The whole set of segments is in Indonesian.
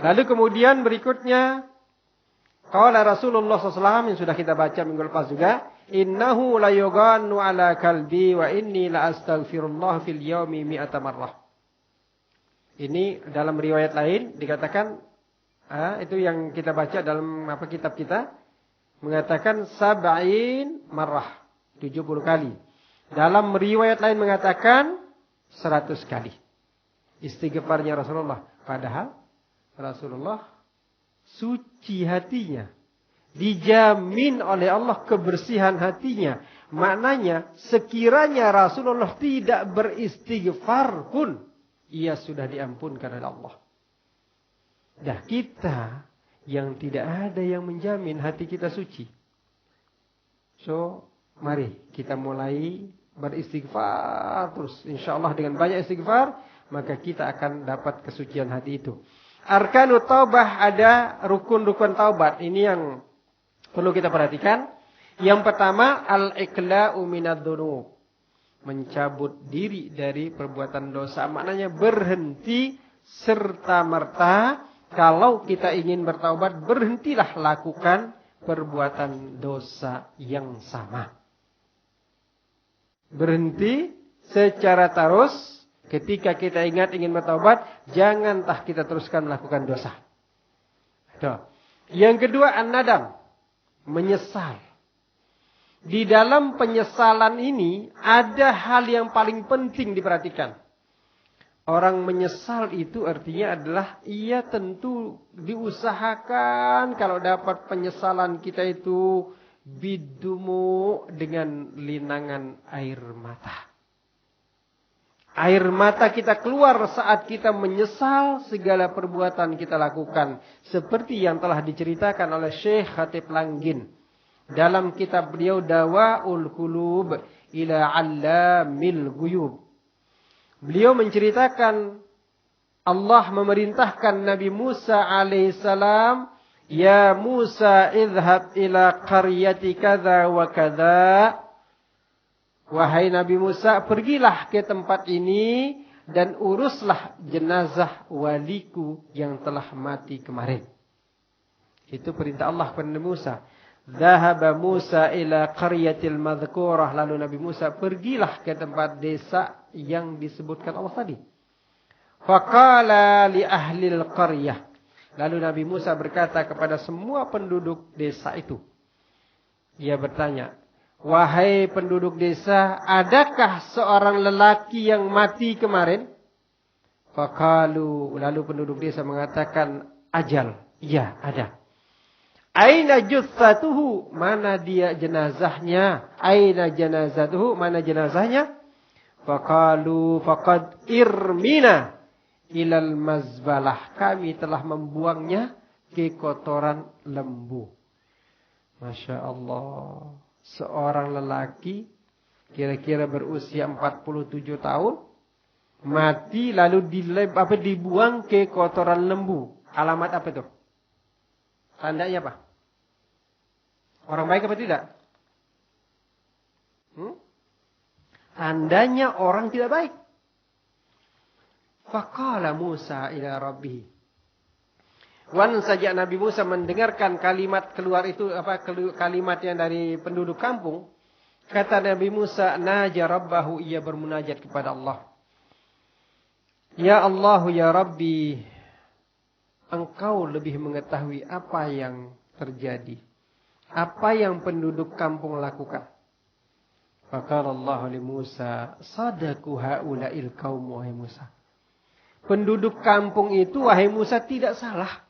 Lalu kemudian berikutnya, qala Rasulullah SAW yang sudah kita baca minggu lepas juga, innahu la yughanu ala kalbi wa inni la astaghfirullah fil yaumi mi'ata marrah. Ini dalam riwayat lain dikatakan, itu yang kita baca dalam kitab kita, mengatakan sab'in marrah, 70 kali. Dalam riwayat lain mengatakan 100 kali. Istighfarnya Rasulullah. Padahal Rasulullah suci hatinya. Dijamin oleh Allah kebersihan hatinya. Maknanya sekiranya Rasulullah tidak beristighfar pun, ia sudah diampunkan oleh Allah. Dah kita yang tidak ada yang menjamin hati kita suci. So, mari kita mulai beristighfar terus. InsyaAllah dengan banyak istighfar, maka kita akan dapat kesucian hati itu. Arkanut taubah, ada rukun-rukun taubat. Ini yang perlu kita perhatikan. Yang pertama, al-iqla'u minadz-dzunub. Mencabut diri dari perbuatan dosa. Maknanya berhenti serta-merta. Kalau kita ingin bertaubat, berhentilah lakukan perbuatan dosa yang sama. Berhenti secara terus. Ketika kita ingat ingin bertaubat, jangan kita teruskan melakukan dosa. Yang kedua, an-nadam. Menyesal. Di dalam penyesalan ini, ada hal yang paling penting diperhatikan. Orang menyesal itu artinya adalah, ia tentu diusahakan kalau dapat penyesalan kita itu bidumu dengan linangan air mata. Air mata kita keluar saat kita menyesal segala perbuatan kita lakukan. Seperti yang telah diceritakan oleh Syekh Khatib Langgin. Dalam kitab beliau Dawa'ul Qulub ila 'allamil ghuyub. Beliau menceritakan Allah memerintahkan Nabi Musa alaihissalam, ya Musa idhab ila qaryati kadza wa kadza. Wahai Nabi Musa, pergilah ke tempat ini dan uruslah jenazah waliku yang telah mati kemarin. Itu perintah Allah kepada Nabi Musa. Dhahaba Musa ila qaryatil madhkurah. Lalu Nabi Musa pergilah ke tempat desa yang disebutkan Allah tadi. Faqala li ahlil qaryah. Lalu Nabi Musa berkata kepada semua penduduk desa itu. Ia bertanya, wahai penduduk desa, adakah seorang lelaki yang mati kemarin? Faqalu, lalu penduduk desa mengatakan, ajal, iya ada. Aina juthatuhu, mana dia jenazahnya? Aina janazatuhu, mana jenazahnya? Faqalu faqad irmina ilal mazbalah, kami telah membuangnya ke kotoran lembu. Masya Allah. Seorang lelaki kira-kira berusia 47 tahun mati lalu dibuang ke kotoran lembu. Alamat apa itu? Tandanya apa? Orang baik apa tidak? Tandanya orang tidak baik. Faqala Musa ila rabbih. Wan saja Nabi Musa mendengarkan kalimat keluar itu, kalimat yang dari penduduk kampung, kata Nabi Musa, naja rabbahu, ia bermunajat kepada Allah. Ya Allah, ya Rabbi, Engkau lebih mengetahui apa yang terjadi, apa yang penduduk kampung lakukan. Faqala Allah li Musa, sadaku haula'il qaum, wahai Musa. Penduduk kampung itu, wahai Musa, tidak salah.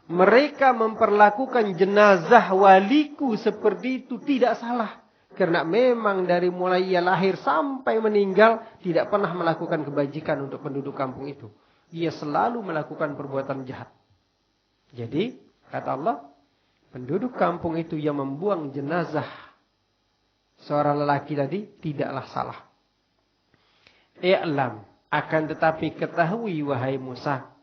Mereka memperlakukan jenazah waliku seperti itu tidak salah. Karena memang dari mulai ia lahir sampai meninggal tidak pernah melakukan kebajikan untuk penduduk kampung itu. Ia selalu melakukan perbuatan jahat. Jadi, kata Allah, penduduk kampung itu yang membuang jenazah seorang lelaki tadi tidaklah salah. I'lam, akan tetapi ketahui wahai Musa,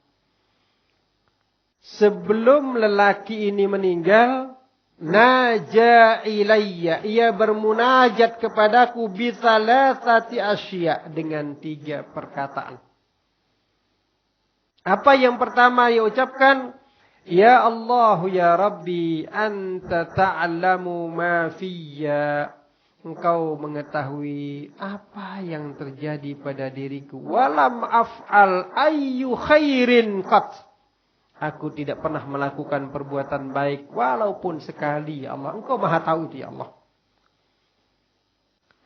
sebelum lelaki ini meninggal, naja ilayya, ia bermunajat kepadaku bithalathati asya, dengan 3 perkataan. Apa yang pertama ia ucapkan? Ya Allah ya Rabbi, anta ta'lamu ma fiyya. Engkau mengetahui apa yang terjadi pada diriku. Walam af'al ayyu khairin qat. Aku tidak pernah melakukan perbuatan baik walaupun sekali, ya Allah. Engkau Maha tahu itu, ya Allah.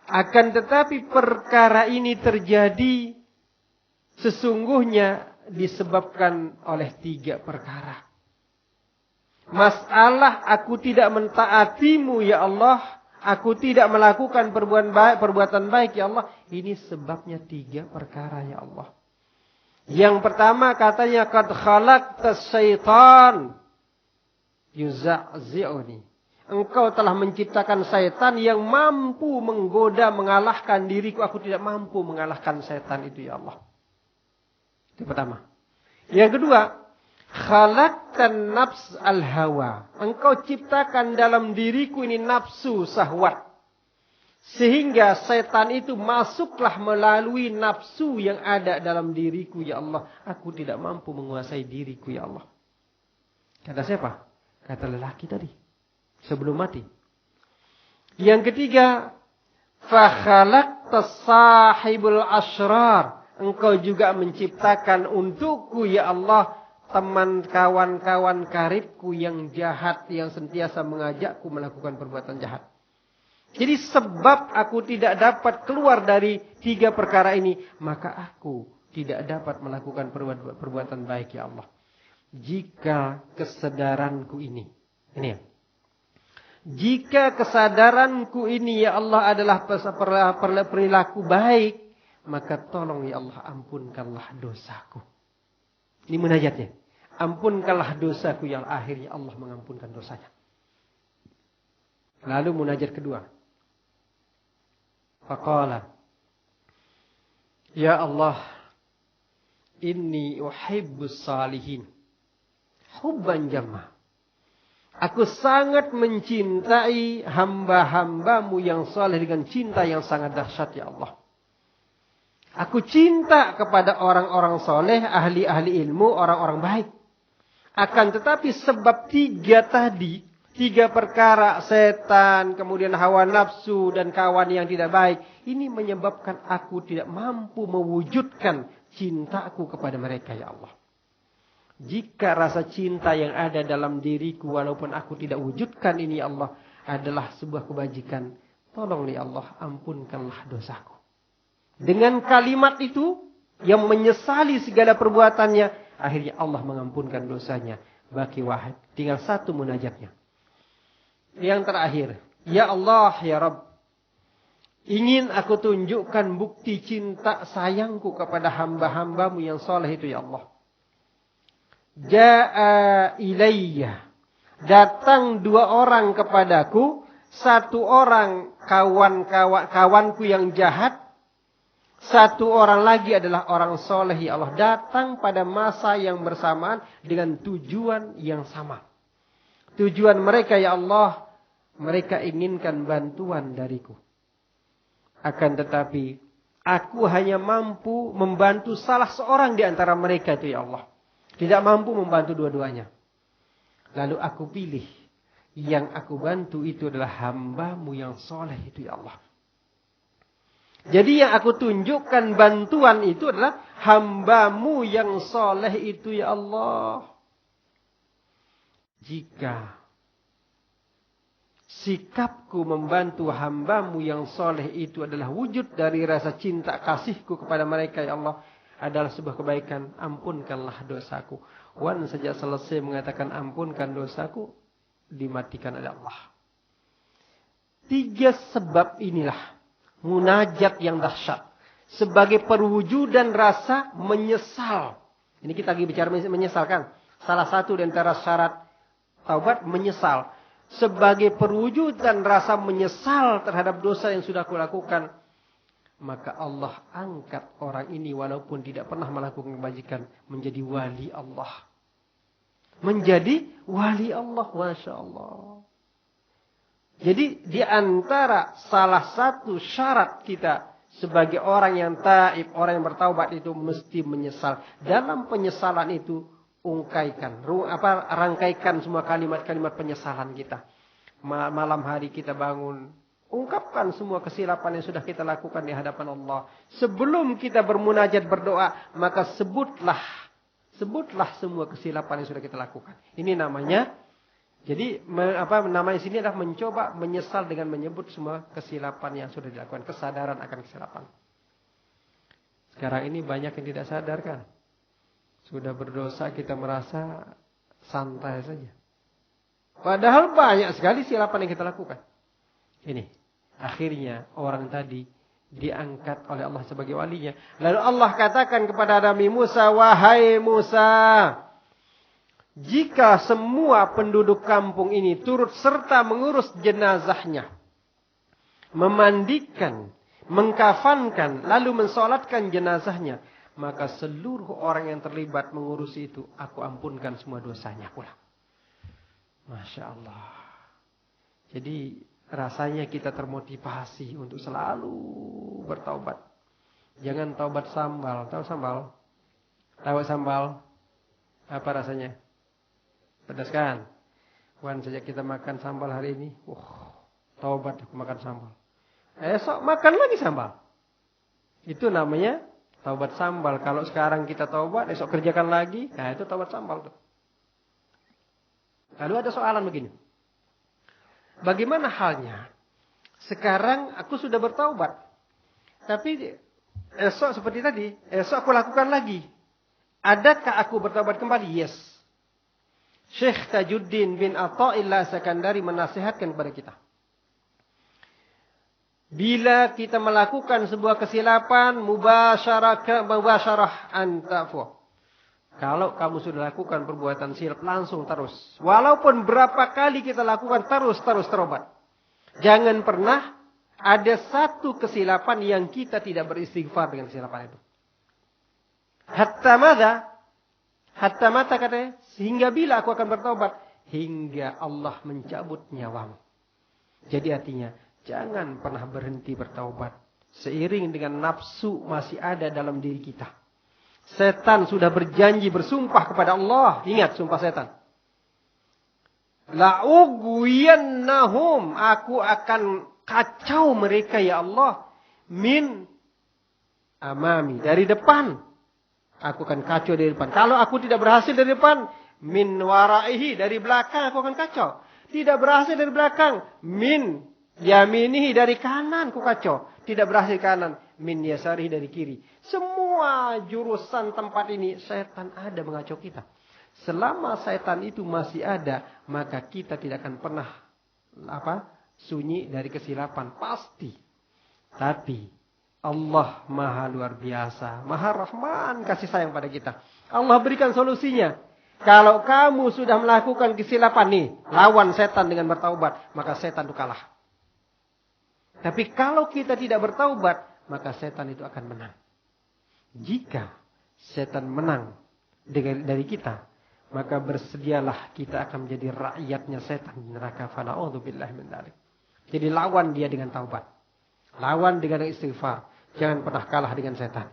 Akan tetapi perkara ini terjadi sesungguhnya disebabkan oleh 3 perkara. Masalah aku tidak mentaatimu ya Allah. Aku tidak melakukan perbuatan baik ya Allah. Ini sebabnya 3 perkara ya Allah. Yang pertama katanya qad khalaqtas syaitan yuza'zi'uni. Engkau telah menciptakan syaitan yang mampu menggoda, mengalahkan diriku. Aku tidak mampu mengalahkan syaitan itu ya Allah. Itu pertama. Yang kedua, khalaqtan nafs al-hawa. Engkau ciptakan dalam diriku ini nafsu syahwat. Sehingga setan itu masuklah melalui nafsu yang ada dalam diriku ya Allah. Aku tidak mampu menguasai diriku ya Allah. Kata siapa? Kata lelaki tadi. Sebelum mati. Yang ketiga, fa khalaqtas sahibul asrar. Engkau juga menciptakan untukku ya Allah teman kawan-kawan karibku yang jahat, yang sentiasa mengajakku melakukan perbuatan jahat. Jadi sebab aku tidak dapat keluar dari 3 perkara ini, maka aku tidak dapat melakukan perbuatan baik ya Allah. Jika kesadaranku ini ya. Jika kesadaranku ini ya Allah adalah perilaku baik, maka tolong ya Allah ampunkanlah dosaku. Ini munajatnya. Ampunkanlah dosaku yang akhirnya Allah mengampunkan dosanya. Lalu munajat kedua. Faqala, ya Allah, inni uhibbus salihin. Hubban jamma. Aku sangat mencintai hamba-hambamu yang saleh dengan cinta yang sangat dahsyat ya Allah. Aku cinta kepada orang-orang soleh, ahli-ahli ilmu, orang-orang baik. Akan tetapi sebab 3 tadi, 3 perkara, setan, kemudian hawa nafsu, dan kawan yang tidak baik. Ini menyebabkan aku tidak mampu mewujudkan cintaku kepada mereka ya Allah. Jika rasa cinta yang ada dalam diriku, walaupun aku tidak wujudkan ini ya Allah, adalah sebuah kebajikan. Tolong ya Allah, ampunkanlah dosaku. Dengan kalimat itu, yang menyesali segala perbuatannya, akhirnya Allah mengampunkan dosanya. Baki wahid. Tinggal 1 munajatnya. Yang terakhir. Ya Allah, ya Rabb. Ingin aku tunjukkan bukti cinta sayangku kepada hamba-hambamu yang soleh itu ya Allah. Ja'a ilayya. Datang 2 orang kepadaku. 1 orang kawanku yang jahat. 1 orang lagi adalah orang soleh ya Allah. Datang pada masa yang bersamaan dengan tujuan yang sama. Tujuan mereka ya Allah, mereka inginkan bantuan dariku. Akan tetapi, aku hanya mampu membantu salah seorang di antara mereka itu ya Allah. Tidak mampu membantu dua-duanya. Lalu aku pilih, yang aku bantu itu adalah hambamu yang soleh itu ya Allah. Jadi yang aku tunjukkan bantuan itu adalah hambamu yang soleh itu ya Allah. Jika sikapku membantu hambamu yang soleh itu adalah wujud dari rasa cinta kasihku kepada mereka ya Allah, adalah sebuah kebaikan, ampunkanlah dosaku. Wan sejak selesai mengatakan ampunkan dosaku, dimatikan oleh Allah. 3 sebab inilah munajat yang dahsyat. Sebagai perwujudan rasa menyesal. Ini kita lagi bicara menyesal kan. Salah satu di antara syarat taubat menyesal. Sebagai perwujudan rasa menyesal terhadap dosa yang sudah kulakukan. Maka Allah angkat orang ini walaupun tidak pernah melakukan kebajikan. Menjadi wali Allah. Menjadi wali Allah. Masya Allah. Jadi di antara salah satu syarat kita Sebagai orang yang taib, orang yang bertaubat itu mesti menyesal. Dalam penyesalan itu rangkaikan semua kalimat-kalimat penyesalan kita. Malam hari kita bangun, ungkapkan semua kesilapan yang sudah kita lakukan di hadapan Allah. Sebelum kita bermunajat berdoa, maka sebutlah semua kesilapan yang sudah kita lakukan. Ini namanya, jadi namanya sini adalah mencoba menyesal dengan menyebut semua kesilapan yang sudah dilakukan, kesadaran akan kesilapan. Sekarang ini banyak yang tidak sadar kan. Sudah berdosa kita merasa santai saja. Padahal banyak sekali kesilapan yang kita lakukan. Ini, akhirnya orang tadi diangkat oleh Allah sebagai walinya. Lalu Allah katakan kepada Nabi Musa, wahai Musa, jika semua penduduk kampung ini turut serta mengurus jenazahnya, memandikan, mengkafankan, lalu mensolatkan jenazahnya, maka seluruh orang yang terlibat mengurusi itu, aku ampunkan semua dosanya pula. Masya Allah. Jadi rasanya kita termotivasi untuk selalu bertaubat. Jangan taubat sambal. Tahu sambal? Tahu sambal? Apa rasanya? Pedas kan? Wan, sejak kita makan sambal hari ini, taubat aku makan sambal. Esok makan lagi sambal. Itu namanya taubat sambal. Kalau sekarang kita taubat, esok kerjakan lagi, nah itu taubat sambal tuh. Lalu ada soalan begini. Bagaimana halnya? Sekarang aku sudah bertaubat. Tapi esok seperti tadi, esok aku lakukan lagi. Adakah aku bertaubat kembali? Yes. Syekh Tajuddin bin Atha'illah Sakandari menasihatkan kepada kita. Bila kita melakukan sebuah kesilapan, mubasyarah antafu. Kalau kamu sudah lakukan perbuatan silap, langsung terus. Walaupun berapa kali kita lakukan, terus terobat. Jangan pernah ada satu kesilapan yang kita tidak beristighfar dengan kesilapan itu. Hatta mata katanya, sehingga bila aku akan bertobat, hingga Allah mencabut nyawamu. Jadi artinya, jangan pernah berhenti bertaubat. Seiring dengan nafsu masih ada dalam diri kita. Setan sudah berjanji bersumpah kepada Allah. Ingat sumpah setan. La'ugwiyannahum. Aku akan kacau mereka ya Allah. Min amami. Dari depan. Aku akan kacau dari depan. Kalau aku tidak berhasil dari depan. Min waraihi. Dari belakang aku akan kacau. Tidak berhasil dari belakang. Min yaminihi. Dari kanan aku kacau. Tidak berhasil kanan. Min yasarihi. Dari kiri. Semua jurusan tempat ini setan ada mengacau kita. Selama setan itu masih ada, maka kita tidak akan pernah sunyi dari kesilapan, pasti. Tapi Allah Maha luar biasa, Maha Rahman, kasih sayang pada kita. Allah berikan solusinya. Kalau kamu sudah melakukan kesilapan nih, lawan setan dengan bertaubat, maka setan itu kalah. Tapi kalau kita tidak bertaubat, maka setan itu akan menang. Jika setan menang dari kita, maka bersedialah kita akan menjadi rakyatnya setan di neraka. Fana'udzubillahi min dzalik. Jadi lawan dia dengan taubat. Lawan dengan istighfar. Jangan pernah kalah dengan setan.